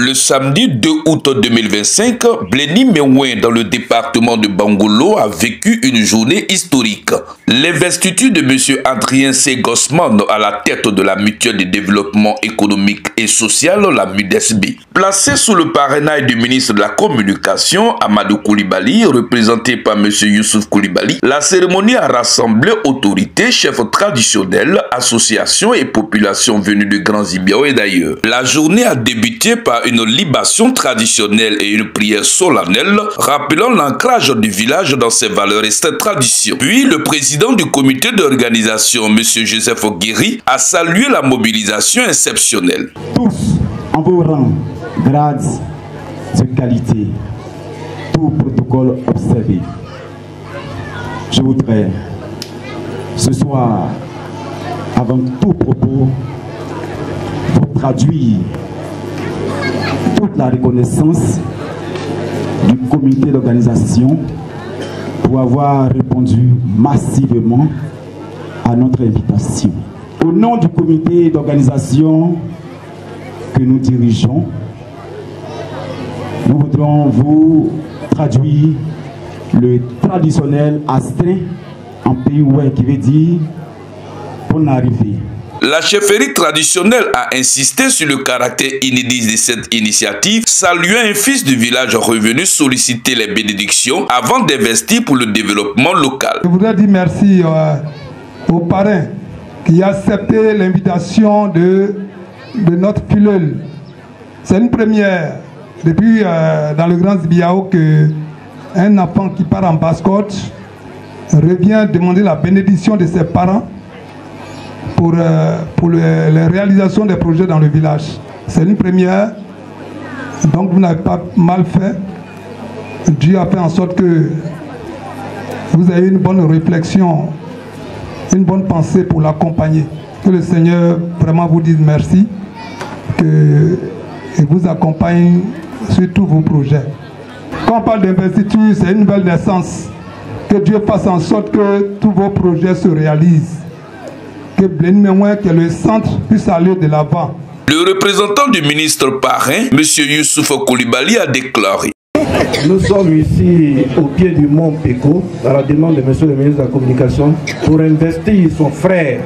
Le samedi 2 août 2025, Bléni Meouin, dans le département de Bangolo, a vécu une journée historique. L'investiture de M. Adrien C. Gosman à la tête de la mutuelle de développement économique et social, la MUDESB. Placé sous le parrainage du ministre de la Communication, Amadou Koulibaly, représenté par M. Youssouf Koulibaly, la cérémonie a rassemblé autorités, chefs traditionnels, associations et populations venues de Grand Zibiao et d'ailleurs. La journée a débuté par une libation traditionnelle et une prière solennelle, rappelant l'ancrage du village dans ses valeurs et ses traditions. Puis, le président du comité d'organisation, M. Joseph Guéry, a salué la mobilisation exceptionnelle. Tous, en vos rangs, grades de qualité, tout protocole observé. Je voudrais, ce soir, avant tout propos, vous traduire toute la reconnaissance du comité d'organisation pour avoir répondu massivement à notre invitation. Au nom du comité d'organisation que nous dirigeons, nous voudrons vous traduire le traditionnel astreint en pays qui veut dire pour arriver. La chefferie traditionnelle a insisté sur le caractère inédit de cette initiative, saluant un fils du village revenu solliciter les bénédictions avant d'investir pour le développement local. Je voudrais dire merci au parrain qui a accepté l'invitation de notre filleul. C'est une première depuis dans le Grand Zibiao qu'un enfant qui part en basse-côte revient demander la bénédiction de ses parents pour la réalisation des projets dans le village. C'est une première, donc vous n'avez pas mal fait. Dieu a fait en sorte que vous ayez une bonne réflexion, une bonne pensée pour l'accompagner. Que le Seigneur vraiment vous dise merci, et vous accompagne sur tous vos projets. Quand on parle d'investiture, c'est une nouvelle naissance. Que Dieu fasse en sorte que tous vos projets se réalisent. Que Bléni Meouin, que le centre puisse aller de l'avant. Le représentant du ministre parrain, M. Youssouf Koulibaly, a déclaré. Nous sommes ici au pied du mont Péco, à la demande de M. le ministre de la Communication, pour investir son frère,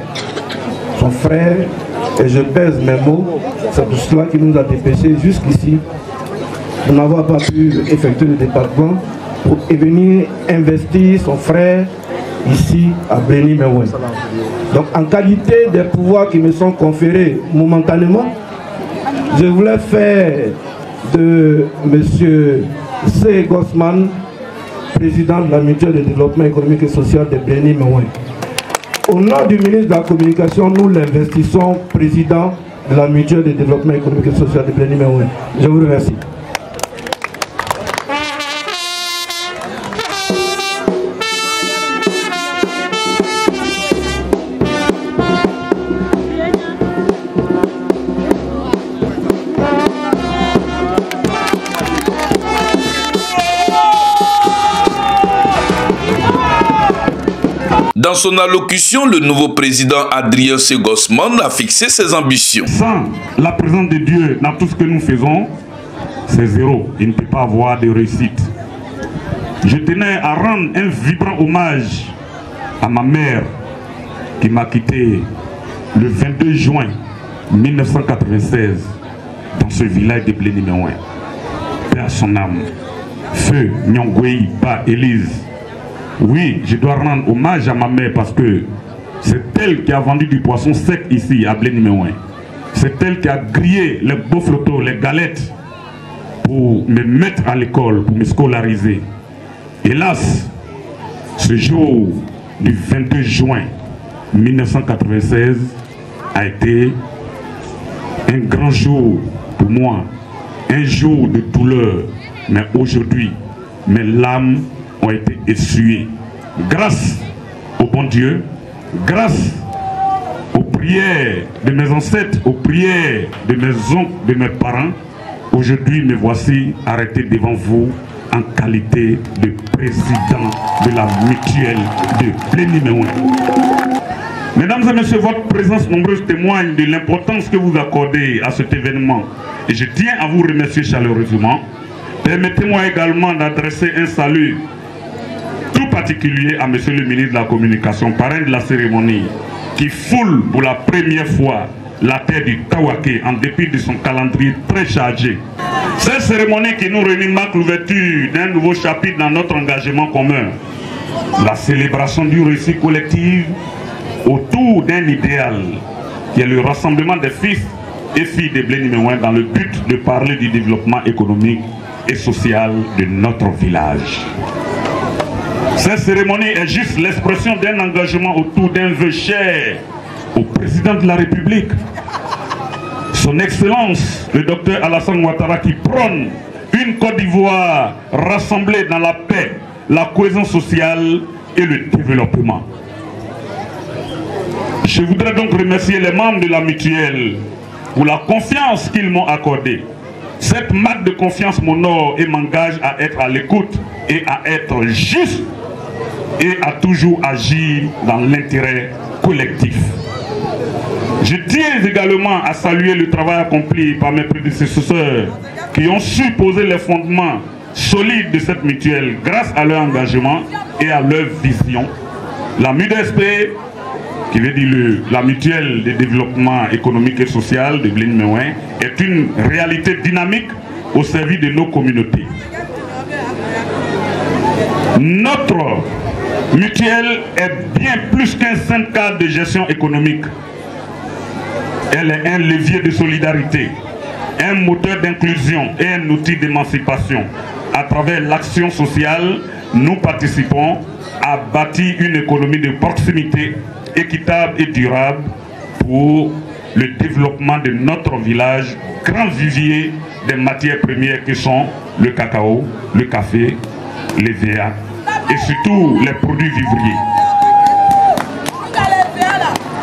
et je pèse mes mots, c'est pour cela qu'il nous a dépêchés jusqu'ici. Nous n'avons pas pu effectuer le département pour venir investir son frère ici à Bléni Meouin. Donc en qualité des pouvoirs qui me sont conférés momentanément, je voulais faire de M. C. Gosman, président de la mutuelle de développement économique et social de Bléni Meouin. Au nom du ministre de la Communication, nous l'investissons président de la mutuelle de développement économique et social de Bléni Meouin. Je vous remercie. Dans son allocution, le nouveau président Adrien C. Gosman a fixé ses ambitions. Sans la présence de Dieu dans tout ce que nous faisons, c'est zéro. Il ne peut pas avoir de réussite. Je tenais à rendre un vibrant hommage à ma mère qui m'a quitté le 22 juin 1996 dans ce village de Bléni Meouin. Paix à son âme. Feu Nyongwei Ba Élise. Oui, je dois rendre hommage à ma mère parce que c'est elle qui a vendu du poisson sec ici à Bléni Meouin. C'est elle qui a grillé les beaux flottos, les galettes pour me mettre à l'école, pour me scolariser. Hélas, ce jour du 22 juin 1996 a été un grand jour pour moi, un jour de douleur. Mais aujourd'hui, mes larmes ont été essuyées. Grâce au bon Dieu, grâce aux prières de mes ancêtres, aux prières de mes oncles, de mes parents, aujourd'hui me voici arrêté devant vous en qualité de président de la mutuelle de Bléni Meouin. Mesdames et messieurs, votre présence nombreuse témoigne de l'importance que vous accordez à cet événement. Et je tiens à vous remercier chaleureusement. Permettez-moi également d'adresser un salut tout particulier à monsieur le ministre de la Communication, parrain de la cérémonie, qui foule pour la première fois la terre du Tawaké en dépit de son calendrier très chargé. Cette cérémonie qui nous réunit marque l'ouverture d'un nouveau chapitre dans notre engagement commun. La célébration du récit collectif autour d'un idéal qui est le rassemblement des fils et filles de Bléni Meouin dans le but de parler du développement économique et social de notre village. Cette cérémonie est juste l'expression d'un engagement autour d'un vœu cher au président de la République, son Excellence, le docteur Alassane Ouattara, qui prône une Côte d'Ivoire rassemblée dans la paix, la cohésion sociale et le développement. Je voudrais donc remercier les membres de la mutuelle pour la confiance qu'ils m'ont accordée. Cette marque de confiance m'honore et m'engage à être à l'écoute et à être juste et à toujours agir dans l'intérêt collectif. Je tiens également à saluer le travail accompli par mes prédécesseurs qui ont su poser les fondements solides de cette mutuelle grâce à leur engagement et à leur vision. La MUDSP, qui veut dire la mutuelle de développement économique et social de Bléni Meouin, est une réalité dynamique au service de nos communautés. Notre mutuelle est bien plus qu'un simple cadre de gestion économique. Elle est un levier de solidarité, un moteur d'inclusion et un outil d'émancipation. À travers l'action sociale, nous participons à bâtir une économie de proximité équitable et durable pour le développement de notre village, grand vivier des matières premières qui sont le cacao, le café, les VA et surtout les produits vivriers.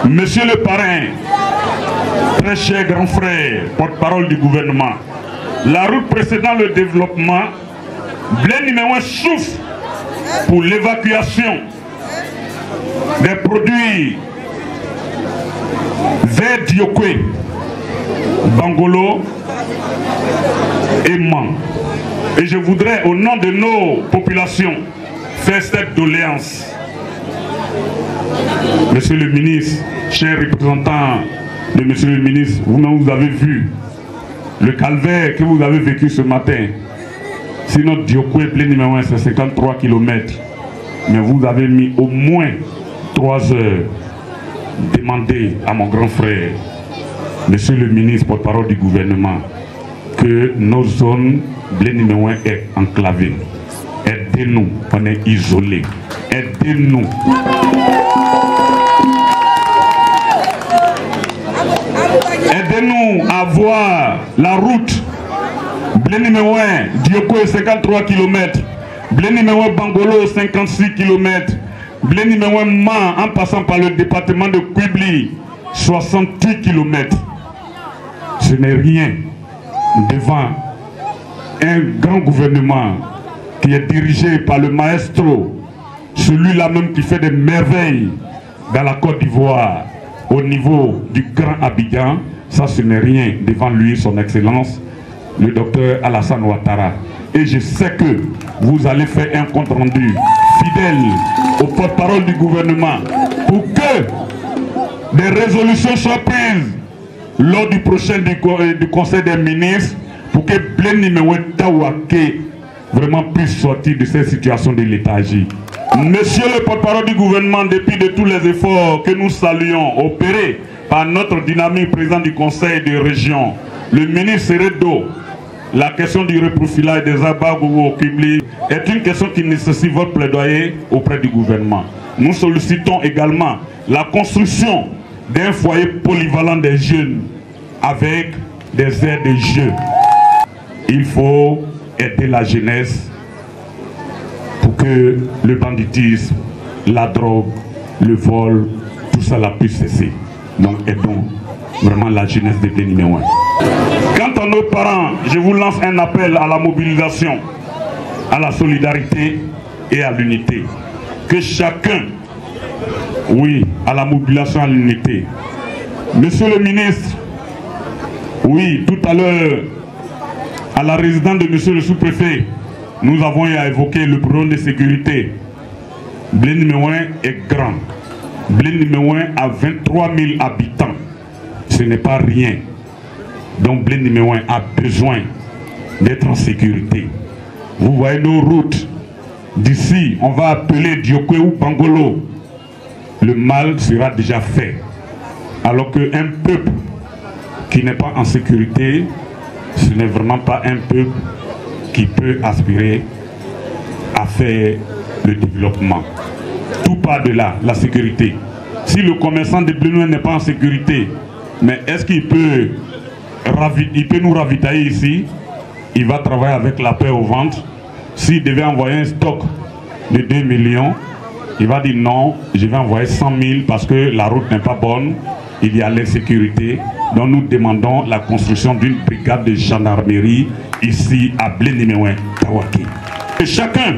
Monsieur le parrain, très cher grand frère, porte-parole du gouvernement, la route précédant le développement, Bléni Meouin souffre pour l'évacuation des produits vers Diokwe, Bangolo et Man. Et je voudrais, au nom de nos populations, faire cette doléance. Monsieur le ministre, cher représentant de monsieur le ministre, vous-même vous avez vu le calvaire que vous avez vécu ce matin. Sinon, Diokwe Bléni Meouin, c'est 53 km. Mais vous avez mis au moins 3 heures. Demandez à mon grand frère, monsieur le ministre, porte-parole du gouvernement, que nos zones Bléni Meouin est enclavée. Aidez-nous, on est isolés. Aidez-nous. Aidez-nous à voir la route Bléni Meouin, Diokwe 53 km, Bléni Meouin Bangolo 56 km, Bléni Meouin Man en passant par le département de Kwibli 68 km. Ce n'est rien devant un grand gouvernement qui est dirigé par le maestro, celui-là même qui fait des merveilles dans la Côte d'Ivoire au niveau du Grand Abidjan. Ça, ce n'est rien devant lui, son Excellence, le docteur Alassane Ouattara. Et je sais que vous allez faire un compte rendu fidèle au porte-parole du gouvernement pour que des résolutions soient prises lors du prochain du Conseil des ministres pour que Bléni Meouin Tawaké vraiment puisse sortir de cette situation de léthargie. Monsieur le porte-parole du gouvernement, depuis de tous les efforts que nous saluons opérés par notre dynamique président du Conseil de région, le ministre Seredo, la question du reprofilage des Abagogo au Kibli est une question qui nécessite votre plaidoyer auprès du gouvernement. Nous sollicitons également la construction d'un foyer polyvalent des jeunes avec des aires de jeux. Il faut aider la jeunesse pour que le banditisme, la drogue, le vol, tout ça puisse cesser. Donc aidons vraiment la jeunesse de Bléni Meouin. Quant à nos parents, je vous lance un appel à la mobilisation, à la solidarité et à l'unité. Que chacun oui, à la mobilisation, à l'unité. Monsieur le ministre, oui, tout à l'heure, à la résidence de monsieur le sous-préfet, nous avons évoqué le problème de sécurité. Bléni-Méouin est grand. Bléni-Méouin a 23 000 habitants. Ce n'est pas rien. Donc Bléni-Méouin a besoin d'être en sécurité. Vous voyez nos routes. D'ici, on va appeler Diokwe ou Bangolo. Le mal sera déjà fait. Alors qu'un peuple qui n'est pas en sécurité, ce n'est vraiment pas un peuple qui peut aspirer à faire le développement. Tout part de là, la sécurité. Si le commerçant de Bléni-Méouin n'est pas en sécurité, mais est-ce qu'il peut nous ravitailler ici? Il va travailler avec la paix au ventre. S'il devait envoyer un stock de 2 millions, il va dire non, je vais envoyer 100 000 parce que la route n'est pas bonne, il y a l'insécurité. Donc nous demandons la construction d'une brigade de gendarmerie ici à Bléni-Méouin, Tawaki. Que chacun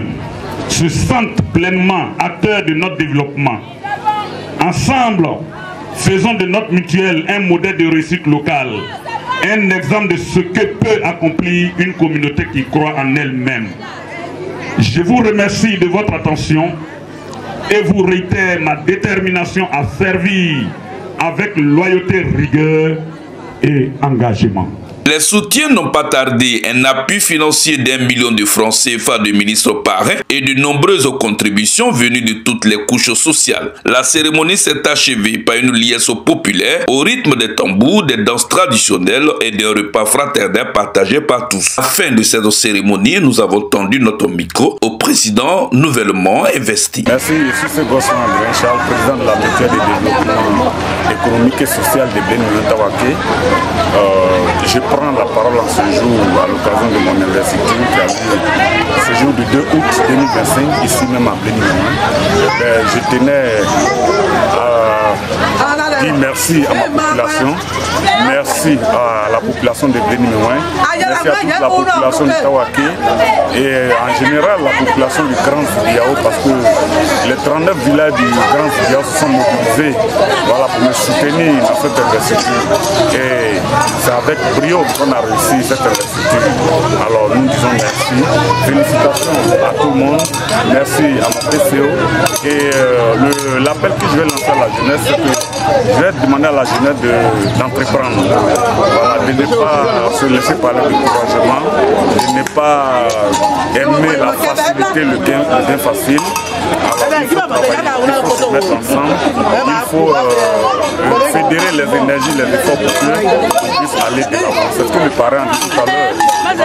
se sente pleinement acteur de notre développement. Ensemble, faisons de notre mutuelle un modèle de réussite locale, un exemple de ce que peut accomplir une communauté qui croit en elle-même. Je vous remercie de votre attention et vous réitère ma détermination à servir avec loyauté, rigueur et engagement. Les soutiens n'ont pas tardé. Un appui financier d'1 million de francs CFA de ministre parrain et de nombreuses contributions venues de toutes les couches sociales. La cérémonie s'est achevée par une liesse populaire au rythme des tambours, des danses traditionnelles et des repas fraternels partagés par tous. À la fin de cette cérémonie, nous avons tendu notre micro au président nouvellement investi. Merci, je suis Ségosman André Charles, président de la mutuelle de développement économique et social de Bléni-Méouin Tawaki. Je prends la parole en ce jour à l'occasion de mon université qui a lieu ce jour du 2 août 2025 ici même à Bléni-Méouin. Je tenais à dire merci à ma population, merci à la population de Bléni-Méouin, merci à toute la population de Tawaki et en général la population du Grand Zibiao parce que les 39 villages du Grand Zibiao se sont mobilisés pour me soutenir dans cette investiture. Et c'est avec brio qu'on a réussi cette investiture. Alors nous disons merci, félicitations à tout le monde, merci à ma PCO et l'appel que je vais lancer à la jeunesse, c'est que je vais demander à la jeunesse d'entreprendre, voilà, de ne pas se laisser parler de découragement, de ne pas aimer la facilité, le gain facile. Alors il faut travailler, il faut se mettre ensemble, il faut fédérer les énergies, les efforts pour qu'on puisse aller de l'avant. C'est ce que le parrain a dit tout à l'heure.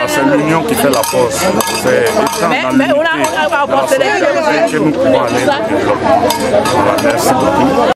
C'est l'union qui fait la force. C'est étant dans l'unité, dans la solidarité que nous pouvons aller au développement. Voilà, merci beaucoup.